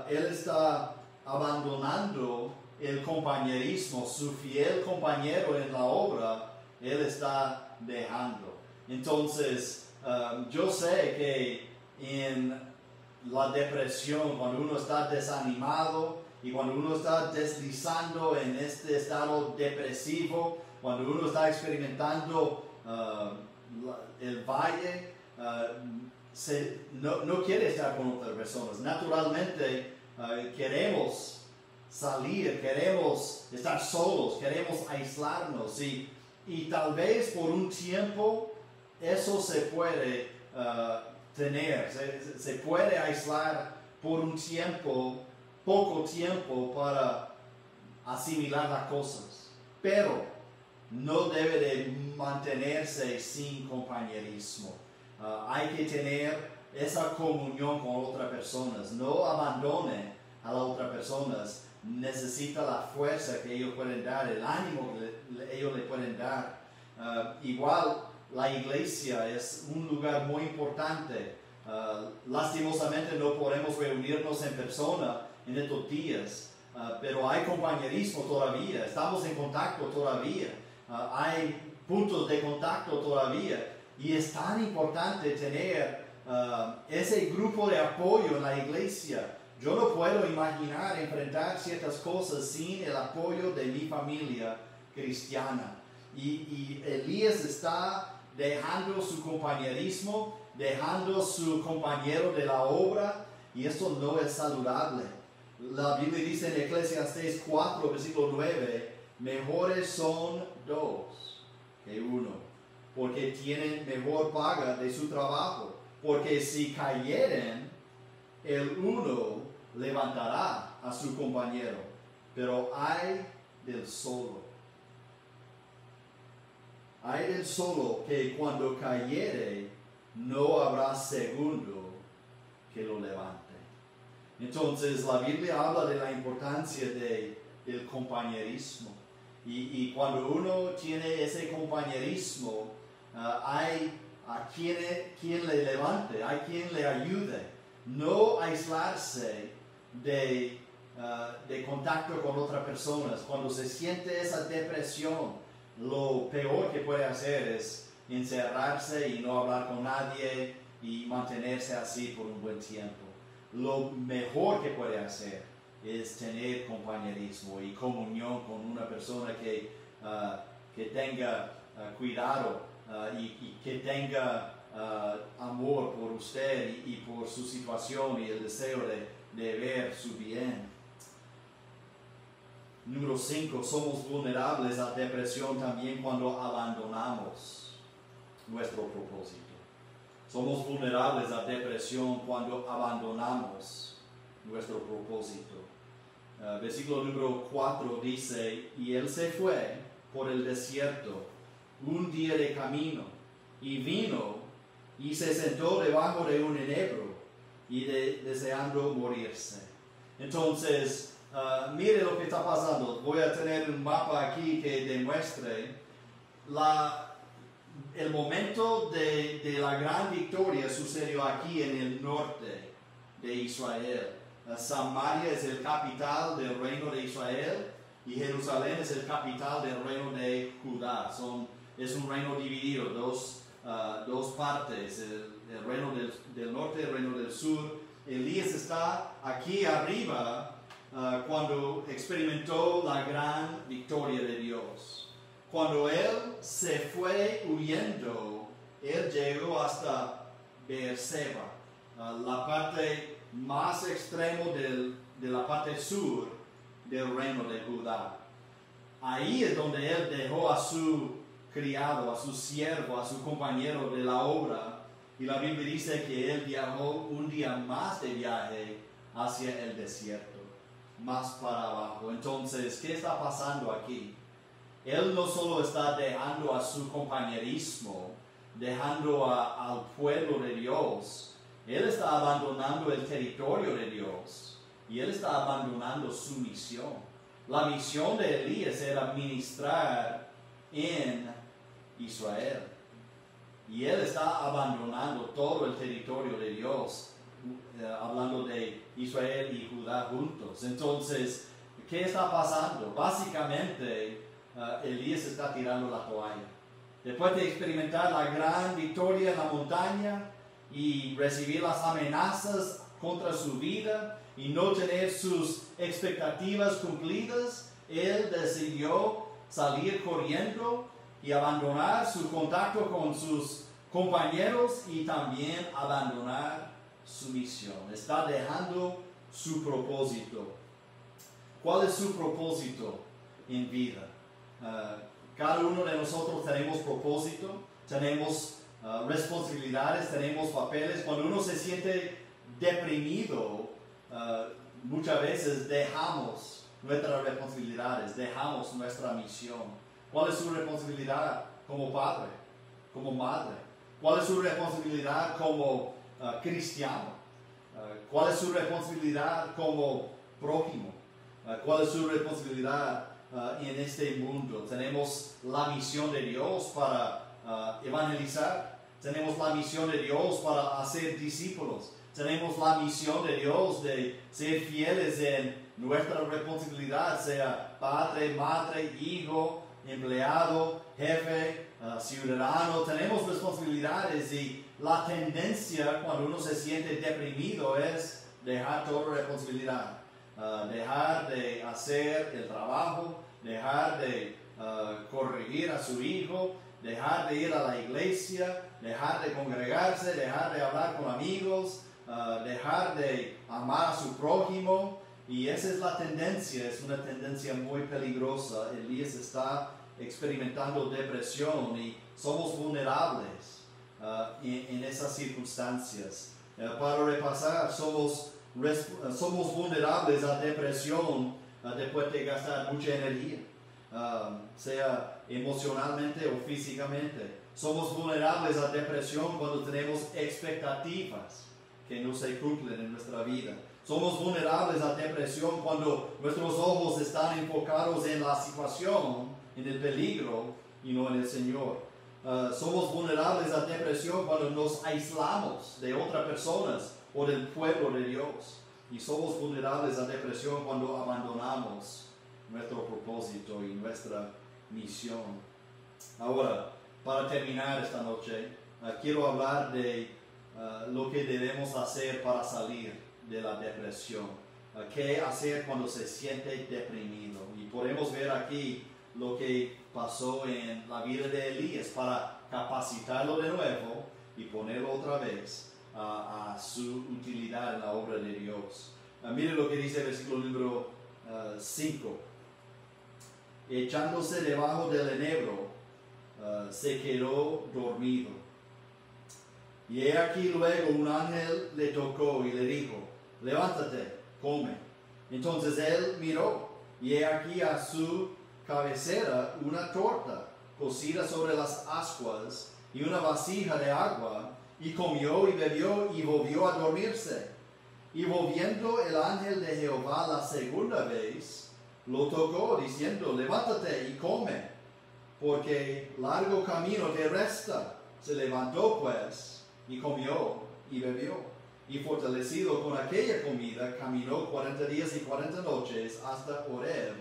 Él está abandonando el compañerismo, su fiel compañero en la obra, él está dejando. Entonces, yo sé que en la depresión, cuando uno está desanimado y cuando uno está deslizando en este estado depresivo, cuando uno está experimentando el valle, no quiere estar con otras personas. Naturalmente queremos salir, queremos estar solos, queremos aislarnos y tal vez por un tiempo eso se puede tener, se puede aislar por un tiempo, poco tiempo para asimilar las cosas, pero no debe de mantenerse sin compañerismo. Hay que tener esa comunión con otras personas, no abandone a las otras personas, necesita la fuerza que ellos pueden dar, el ánimo que ellos le pueden dar. Igual la iglesia es un lugar muy importante. Lastimosamente no podemos reunirnos en persona en estos días, pero hay compañerismo todavía, estamos en contacto todavía, hay puntos de contacto todavía y es tan importante tener ese grupo de apoyo en la iglesia. Yo no puedo imaginar enfrentar ciertas cosas sin el apoyo de mi familia cristiana. Y Elías está dejando su compañerismo, dejando su compañero de la obra, y esto no es saludable. La Biblia dice en Eclesiastés 4, versículo 9, mejores son dos que uno, porque tienen mejor paga de su trabajo, porque si cayeren, el uno levantará a su compañero, pero hay del solo. Hay del solo que cuando cayere, no habrá segundo que lo levante. Entonces la Biblia habla de la importancia del compañerismo. Y cuando uno tiene ese compañerismo, hay a quien le levante, hay quien le ayude. No aislarse de contacto con otras personas. Cuando se siente esa depresión, lo peor que puede hacer es encerrarse y no hablar con nadie y mantenerse así por un buen tiempo. Lo mejor que puede hacer es tener compañerismo y comunión con una persona que tenga cuidado y que tenga amor por usted y por su situación y el deseo de ver su bien. Número 5, somos vulnerables a depresión también cuando abandonamos nuestro propósito. Somos vulnerables a depresión cuando abandonamos nuestro propósito. Versículo número 4 dice, y él se fue por el desierto un día de camino, y vino y se sentó debajo de un enebro, y deseando morirse. Entonces, mire lo que está pasando. Voy a tener un mapa aquí que demuestre el momento de la gran victoria sucedió aquí en el norte de Israel. Samaria es el capital del reino de Israel y Jerusalén es el capital del reino de Judá. Es un reino dividido, dos partes, el reino del norte y el reino del sur. Elías está aquí arriba cuando experimentó la gran victoria de Dios. Cuando él se fue huyendo, él llegó hasta Beerseba, la parte más extrema de la parte sur del reino de Judá. Ahí es donde él dejó a su criado, a su siervo, a su compañero de la obra, y la Biblia dice que él viajó un día más de viaje hacia el desierto, más para abajo. Entonces, ¿qué está pasando aquí? Él no solo está dejando a su compañerismo, dejando al pueblo de Dios, él está abandonando el territorio de Dios y él está abandonando su misión. La misión de Elías era ministrar en Israel y él está abandonando todo el territorio de Dios, hablando de Israel y Judá juntos. Entonces, ¿qué está pasando? Básicamente, Elías está tirando la toalla. Después de experimentar la gran victoria en la montaña y recibir las amenazas contra su vida y no tener sus expectativas cumplidas, él decidió salir corriendo y abandonar su contacto con sus compañeros y también abandonar su misión. Está dejando su propósito. ¿Cuál es su propósito en vida? Cada uno de nosotros tenemos propósito, tenemos responsabilidades, tenemos papeles. Cuando uno se siente deprimido, muchas veces dejamos nuestras responsabilidades, dejamos nuestra misión. ¿Cuál es su responsabilidad como padre, como madre? ¿Cuál es su responsabilidad como cristiano? ¿Cuál es su responsabilidad como prójimo? ¿Cuál es su responsabilidad en este mundo? Tenemos la misión de Dios para evangelizar. Tenemos la misión de Dios para hacer discípulos. Tenemos la misión de Dios de ser fieles en nuestra responsabilidad, sea padre, madre, hijo, empleado, jefe, ciudadano. Tenemos responsabilidades y la tendencia cuando uno se siente deprimido es dejar toda responsabilidad. Dejar de hacer el trabajo, dejar de corregir a su hijo, dejar de ir a la iglesia, dejar de congregarse, dejar de hablar con amigos, dejar de amar a su prójimo. Y esa es la tendencia, es una tendencia muy peligrosa. Elías está experimentando depresión y somos vulnerables en esas circunstancias. Para repasar, somos vulnerables a depresión después de gastar mucha energía, sea emocionalmente o físicamente. Somos vulnerables a depresión cuando tenemos expectativas que no se cumplen en nuestra vida. Somos vulnerables a depresión cuando nuestros ojos están enfocados en la situación, en el peligro y no en el Señor. Somos vulnerables a depresión cuando nos aislamos de otras personas o del pueblo de Dios. Y somos vulnerables a depresión cuando abandonamos nuestro propósito y nuestra misión. Ahora, para terminar esta noche, quiero hablar de lo que debemos hacer para salir de la depresión. ¿Qué hacer cuando se siente deprimido? Y podemos ver aquí lo que pasó en la vida de Elías para capacitarlo de nuevo y ponerlo otra vez a su utilidad en la obra de Dios. Mire lo que dice el versículo número 5. Echándose debajo del enebro, se quedó dormido. Y he aquí luego un ángel le tocó y le dijo: levántate, come. Entonces él miró, y he aquí a su cabecera una torta cocida sobre las ascuas y una vasija de agua, y comió y bebió y volvió a dormirse. Y volviendo el ángel de Jehová la segunda vez, lo tocó diciendo: levántate y come, porque largo camino te resta. Se levantó pues, y comió y bebió. Y fortalecido con aquella comida, caminó 40 días y 40 noches hasta Horeb,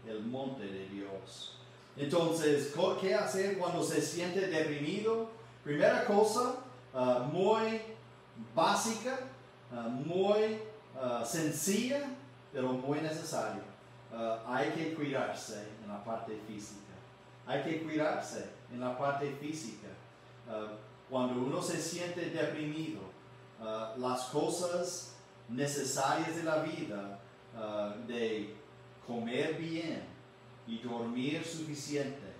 el monte de Dios. Entonces, ¿qué hacer cuando se siente deprimido? Primera cosa, muy básica, muy sencilla, pero muy necesaria. Hay que cuidarse en la parte física. Hay que cuidarse en la parte física. Cuando uno se siente deprimido, las cosas necesarias de la vida, de comer bien y dormir suficiente,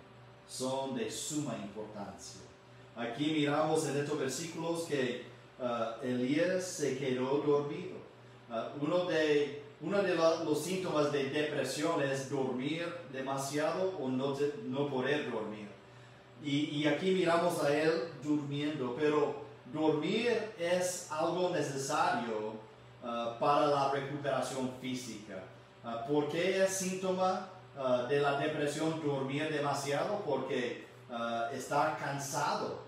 son de suma importancia. Aquí miramos en estos versículos que Elías se quedó dormido. Uno de los síntomas de depresión es dormir demasiado o no poder dormir. Y aquí miramos a él durmiendo, pero dormir es algo necesario para la recuperación física. ¿Por qué es síntoma de la depresión dormir demasiado? Porque está cansado,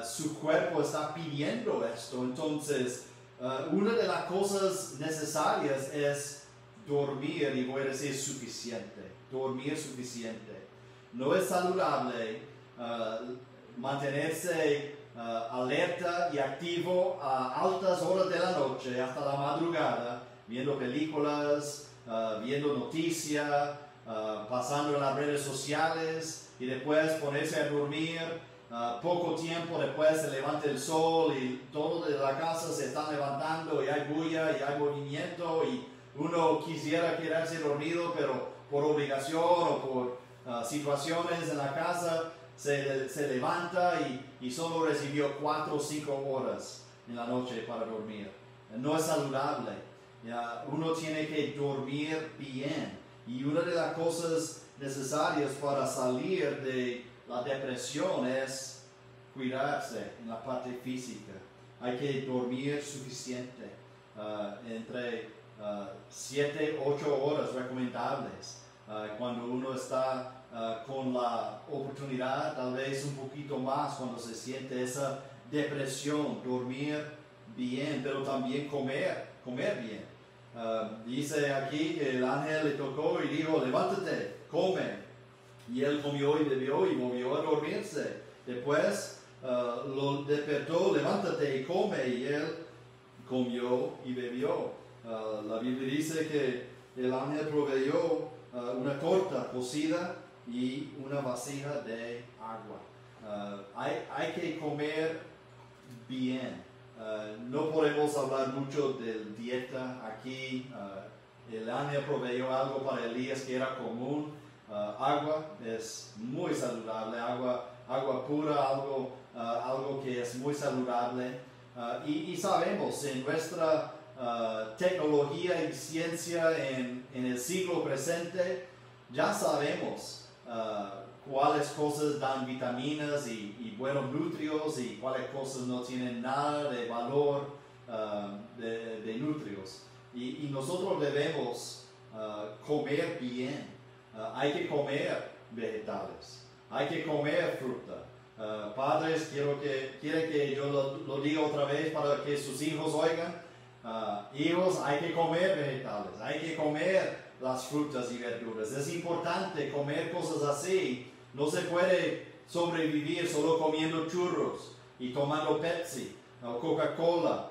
su cuerpo está pidiendo esto. Entonces, una de las cosas necesarias es dormir, y voy a decir suficiente, dormir suficiente. No es saludable mantenerse alerta y activo a altas horas de la noche hasta la madrugada, viendo películas, viendo noticias, pasando en las redes sociales y después ponerse a dormir poco tiempo después se levanta el sol y todo de la casa se está levantando y hay bulla y hay movimiento y uno quisiera quedarse dormido, pero por obligación o por situaciones en la casa se levanta y solo recibió 4 o 5 horas en la noche para dormir. No es saludable. Uno tiene que dormir bien. Y una de las cosas necesarias para salir de la depresión es cuidarse en la parte física. Hay que dormir suficiente, entre 7 u 8 horas recomendables. Cuando uno está con la oportunidad, tal vez un poquito más cuando se siente esa depresión, dormir bien, pero también comer bien. Dice aquí que el ángel le tocó y dijo, levántate, come. Y él comió y bebió y volvió a dormirse. Después lo despertó, levántate y come. Y él comió y bebió. La Biblia dice que el ángel proveyó una torta cocida y una vasija de agua. Hay que comer bien. No podemos hablar mucho de dieta aquí. El ángel proveyó algo para Elías que era común. Agua es muy saludable, agua pura, algo que es muy saludable. Y sabemos en nuestra tecnología y ciencia en el siglo presente, ya sabemos cuáles cosas dan vitaminas y buenos nutrios y cuáles cosas no tienen nada de valor de nutrios. Y nosotros debemos comer bien. Hay que comer vegetales, hay que comer fruta. Padres, quieren que yo lo diga otra vez para que sus hijos oigan. Hijos, hay que comer vegetales, hay que comer las frutas y verduras. Es importante comer cosas así. No se puede sobrevivir solo comiendo churros y tomando Pepsi o Coca-Cola.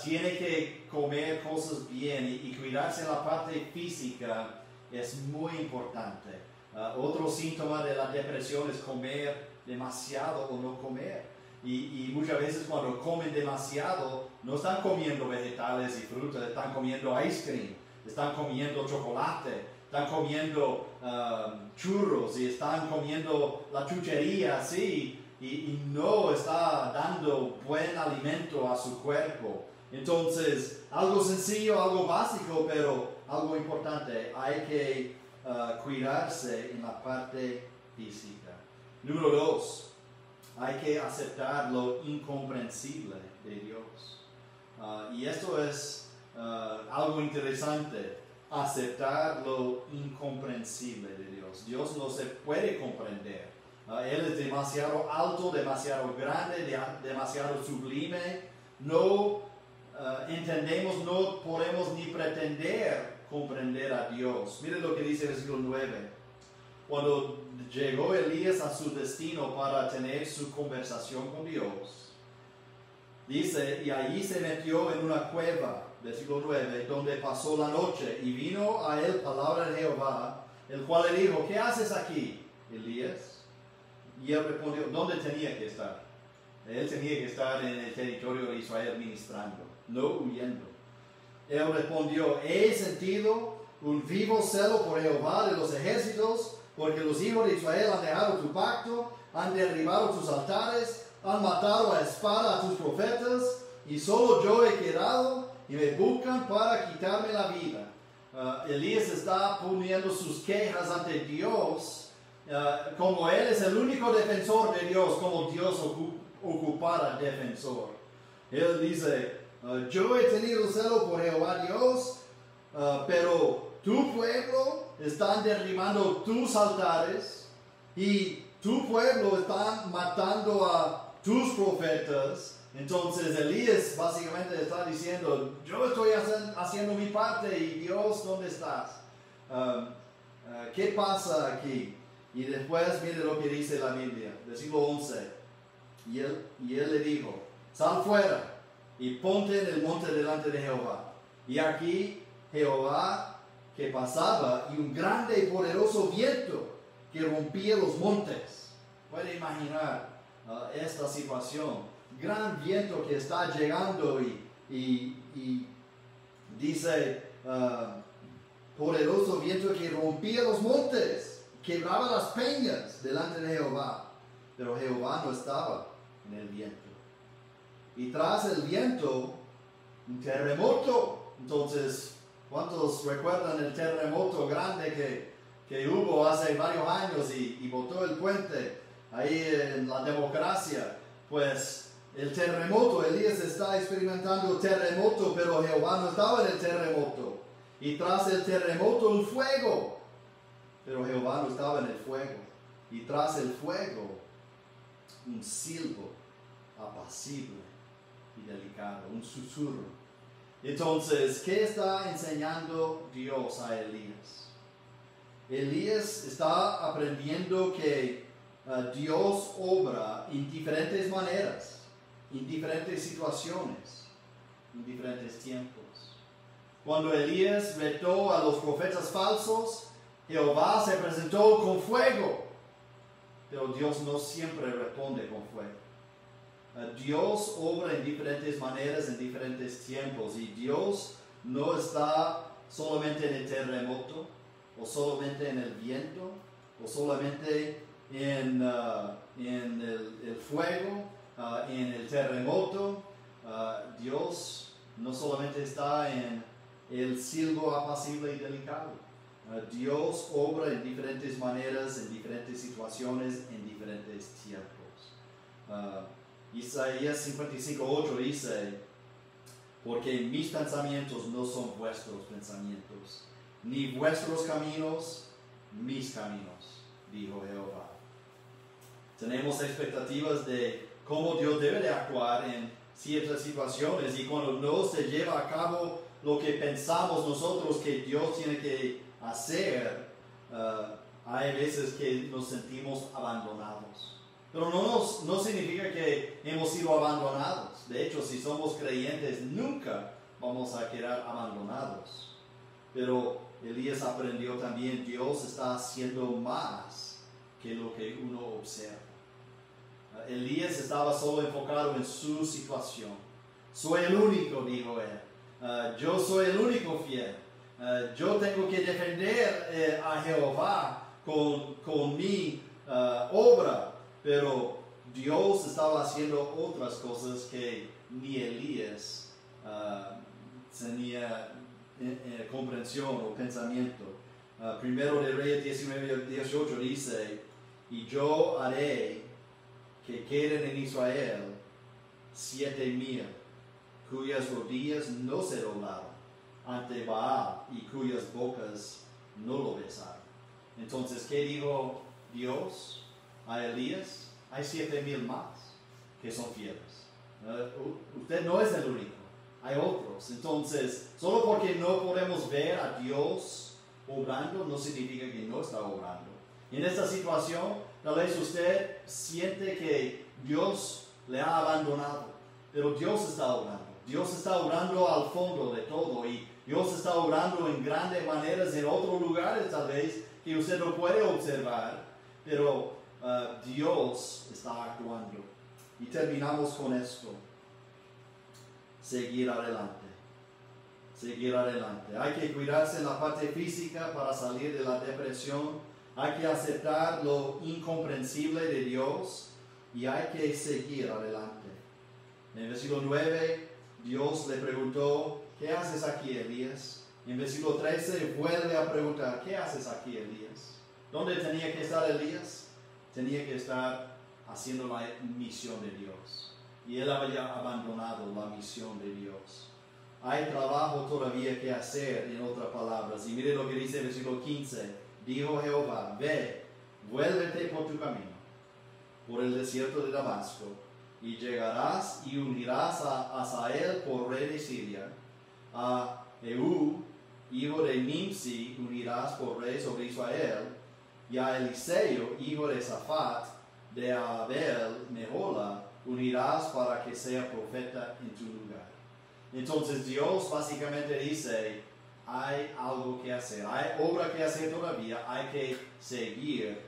Tiene que comer cosas bien y cuidarse en la parte física es muy importante. Otro síntoma de la depresión es comer demasiado o no comer. Y muchas veces cuando comen demasiado, no están comiendo vegetales y frutas, están comiendo ice cream, están comiendo chocolate, están comiendo churros y están comiendo la chuchería así y no está dando buen alimento a su cuerpo. Entonces, algo sencillo, algo básico, pero algo importante, hay que cuidarse en la parte física. Número 2, hay que aceptar lo incomprensible de Dios. Y esto es algo interesante, aceptar lo incomprensible de Dios. Dios no se puede comprender. Él es demasiado alto, demasiado grande, demasiado sublime. No entendemos, no podemos ni pretender comprender a Dios. Miren lo que dice el versículo 9. Cuando llegó Elías a su destino para tener su conversación con Dios, dice, y allí se metió en una cueva, versículo 9, donde pasó la noche, y vino a él palabra de Jehová, el cual le dijo, ¿qué haces aquí, Elías? Y él respondió, ¿dónde tenía que estar? Él tenía que estar en el territorio de Israel ministrando, no huyendo. Él respondió, he sentido un vivo celo por Jehová de los ejércitos, porque los hijos de Israel han dejado tu pacto, han derribado tus altares, han matado a espada a tus profetas, y solo yo he quedado, y me buscan para quitarme la vida. Elías está poniendo sus quejas ante Dios, como él es el único defensor de Dios, como Dios ocupara defensor. Él dice, yo he tenido celo por Jehová Dios, pero tu pueblo están derribando tus altares y tu pueblo están matando a tus profetas. Entonces Elías básicamente está diciendo, yo estoy haciendo mi parte y Dios, ¿dónde estás? ¿Qué pasa aquí? Y después mire lo que dice la Biblia, versículo 11. Y él le dijo, sal fuera y ponte en el monte delante de Jehová. Y aquí Jehová que pasaba y un grande y poderoso viento que rompía los montes. Puede imaginar esta situación. Gran viento que está llegando y dice, poderoso viento que rompía los montes, quebraba las peñas delante de Jehová. Pero Jehová no estaba en el viento. Y tras el viento, un terremoto. Entonces, ¿cuántos recuerdan el terremoto grande que hubo hace varios años y botó el puente ahí en la democracia? Pues el terremoto, Elías está experimentando terremoto, pero Jehová no estaba en el terremoto. Y tras el terremoto, un fuego, pero Jehová no estaba en el fuego. Y tras el fuego, un silbo apacible y delicado, un susurro. Entonces, ¿qué está enseñando Dios a Elías? Elías está aprendiendo que Dios obra en diferentes maneras, en diferentes situaciones, en diferentes tiempos. Cuando Elías retó a los profetas falsos, Jehová se presentó con fuego, pero Dios no siempre responde con fuego. Dios obra en diferentes maneras, en diferentes tiempos, y Dios no está solamente en el terremoto, o solamente en el viento, o solamente en el fuego, en el terremoto. Dios no solamente está en el silbo apacible y delicado. Dios obra en diferentes maneras, en diferentes situaciones, en diferentes tiempos. Isaías 55:8 dice, porque mis pensamientos no son vuestros pensamientos, ni vuestros caminos, mis caminos, dijo Jehová. Tenemos expectativas de cómo Dios debe de actuar en ciertas situaciones, y cuando no se lleva a cabo lo que pensamos nosotros que Dios tiene que hacer, hay veces que nos sentimos abandonados. Pero no significa que hemos sido abandonados. De hecho, si somos creyentes, nunca vamos a quedar abandonados. Pero Elías aprendió también, Dios está haciendo más que lo que uno observa. Elías estaba solo enfocado en su situación. Soy el único, dijo él. Yo soy el único fiel. Yo tengo que defender a Jehová con mi obra. Pero Dios estaba haciendo otras cosas que ni Elías tenía comprensión o pensamiento. Primero de Reyes 19:18 dice, y yo haré que queden en Israel 7,000, cuyas rodillas no se doblaron ante Baal y cuyas bocas no lo besaron. Entonces, ¿qué dijo Dios a Elías? Hay 7,000 más que son fieles. Usted no es el único, hay otros. Entonces, solo porque no podemos ver a Dios obrando, no significa que no está obrando. En esta situación, tal vez usted siente que Dios le ha abandonado, pero Dios está obrando. Dios está obrando al fondo de todo, y Dios está obrando en grandes maneras en otros lugares tal vez que usted no puede observar, pero Dios está actuando. Y terminamos con esto. Seguir adelante. Seguir adelante. Hay que cuidarse en la parte física para salir de la depresión. Hay que aceptar lo incomprensible de Dios y hay que seguir adelante. En el versículo 9, Dios le preguntó, ¿qué haces aquí, Elías? En el versículo 13 vuelve a preguntar, ¿qué haces aquí, Elías? ¿Dónde tenía que estar Elías? Tenía que estar haciendo la misión de Dios. Y él había abandonado la misión de Dios. Hay trabajo todavía que hacer, en otras palabras. Y mire lo que dice el versículo 15. Dijo Jehová, ve, vuélvete por tu camino, por el desierto de Damasco, y llegarás y unirás a Hazael por rey de Siria, a Jehú, hijo de Nimsi, unirás por rey sobre Israel, y a Eliseo, hijo de Safat, de Abel Mehola, unirás para que sea profeta en tu lugar. Entonces Dios básicamente dice, hay algo que hacer, hay obra que hacer todavía, hay que seguir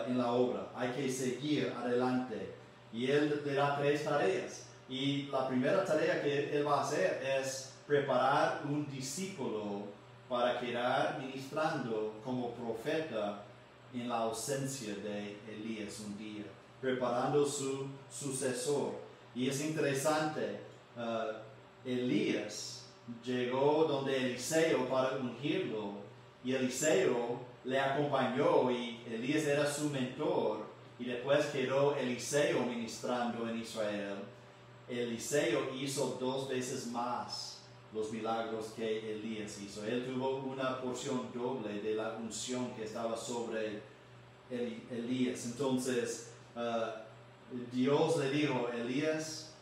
en la obra, hay que seguir adelante. y Él le da 3 tareas. Y la primera tarea que Él va a hacer es preparar un discípulo para quedar ministrando como profeta en la ausencia de Elías un día, preparando su sucesor. Y es interesante, Elías llegó donde Eliseo para ungirlo, y Eliseo le acompañó, y Elías era su mentor, y después quedó Eliseo ministrando en Israel. Eliseo hizo 2 veces más los milagros que Elías hizo. Él tuvo una porción doble de la unción que estaba sobre Elías. Entonces, Dios le dijo, Elías,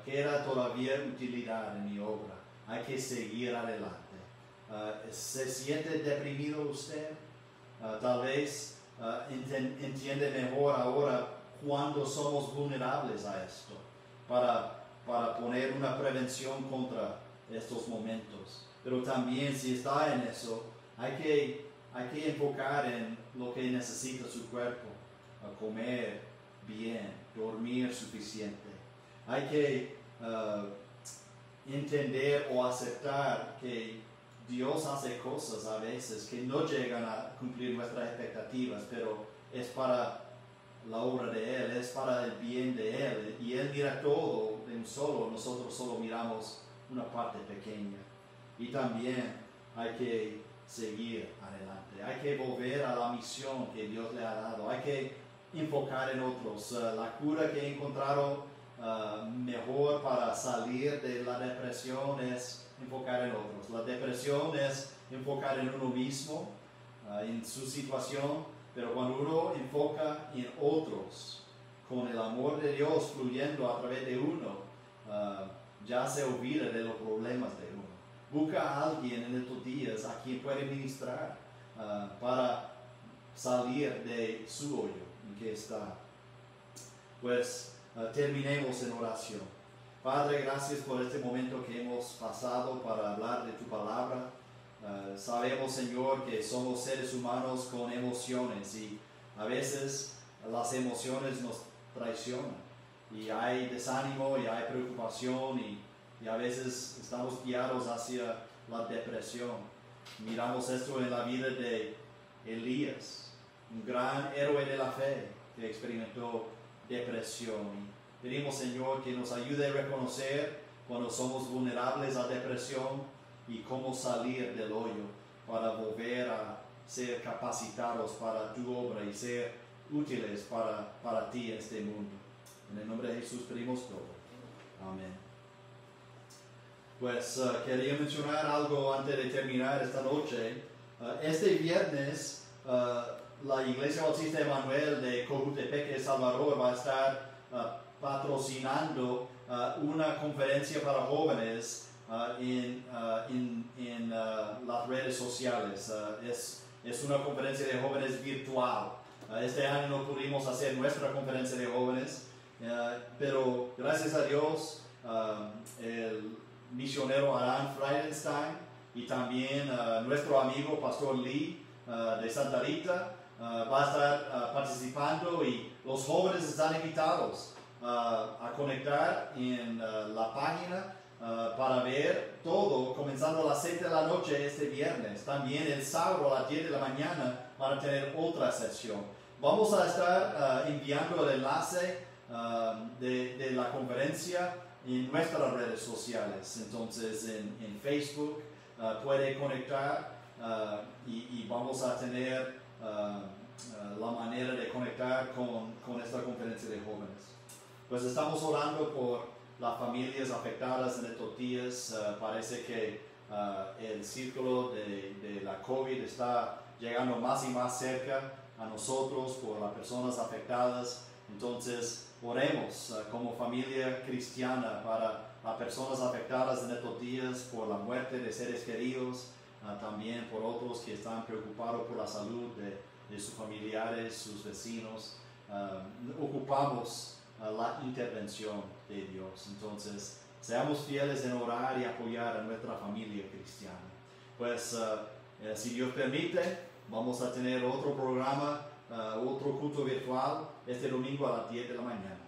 queda todavía utilidad en mi obra. Hay que seguir adelante. ¿Se siente deprimido usted? Tal vez entiende mejor ahora cuando somos vulnerables a esto, para poner una prevención contra estos momentos. Pero también, si está en eso, hay que enfocar en lo que necesita su cuerpo: comer bien, dormir suficiente. Hay que entender o aceptar que Dios hace cosas a veces que no llegan a cumplir nuestras expectativas, pero es para la obra de Él, es para el bien de Él, y Él mira todo de un solo, nosotros solo miramos una parte pequeña. Y también hay que seguir adelante, hay que volver a la misión que Dios le ha dado, hay que enfocar en otros. La cura que he encontrado mejor para salir de la depresión es enfocar en otros. La depresión es enfocar en uno mismo, en su situación, pero cuando uno enfoca en otros, con el amor de Dios fluyendo a través de uno, ya se olvida de los problemas de uno. Busca a alguien en estos días a quien puede ministrar para salir de su hoyo en que está. Pues terminemos en oración. Padre, gracias por este momento que hemos pasado para hablar de tu palabra. Sabemos, Señor, que somos seres humanos con emociones, y a veces las emociones nos traicionan, y hay desánimo y hay preocupación, y a veces estamos guiados hacia la depresión. Miramos esto en la vida de Elías, un gran héroe de la fe que experimentó depresión. Y pedimos, Señor, que nos ayude a reconocer cuando somos vulnerables a depresión y cómo salir del hoyo para volver a ser capacitados para tu obra y ser útiles para ti en este mundo. En el nombre de Jesús pedimos todo. Amén. Pues quería mencionar algo antes de terminar esta noche. Este viernes la Iglesia Bautista Emanuel de Cojutepeque, El Salvador, va a estar patrocinando una conferencia para jóvenes en las redes sociales. Es una conferencia de jóvenes virtual. Este año no pudimos hacer nuestra conferencia de jóvenes, pero gracias a Dios el misionero Aran Friedenstein y también nuestro amigo Pastor Lee de Santa Rita va a estar participando, y los jóvenes están invitados a conectar en la página para ver todo, comenzando a las 7 de la noche este viernes. También el sábado a las 10 de la mañana van a tener otra sesión. Vamos a estar enviando el enlace de la conferencia en nuestras redes sociales. Entonces en Facebook puede conectar y vamos a tener la manera de conectar con esta conferencia de jóvenes. Pues estamos orando por las familias afectadas en estos días. Parece que el círculo de la COVID está llegando más y más cerca a nosotros por las personas afectadas. Entonces oremos como familia cristiana para las personas afectadas en estos días por la muerte de seres queridos, también por otros que están preocupados por la salud de sus familiares, sus vecinos. Ocupamos la intervención de Dios. Entonces seamos fieles en orar y apoyar a nuestra familia cristiana. Pues si Dios permite, vamos a tener otro programa, otro culto virtual este domingo a las 10 de la mañana.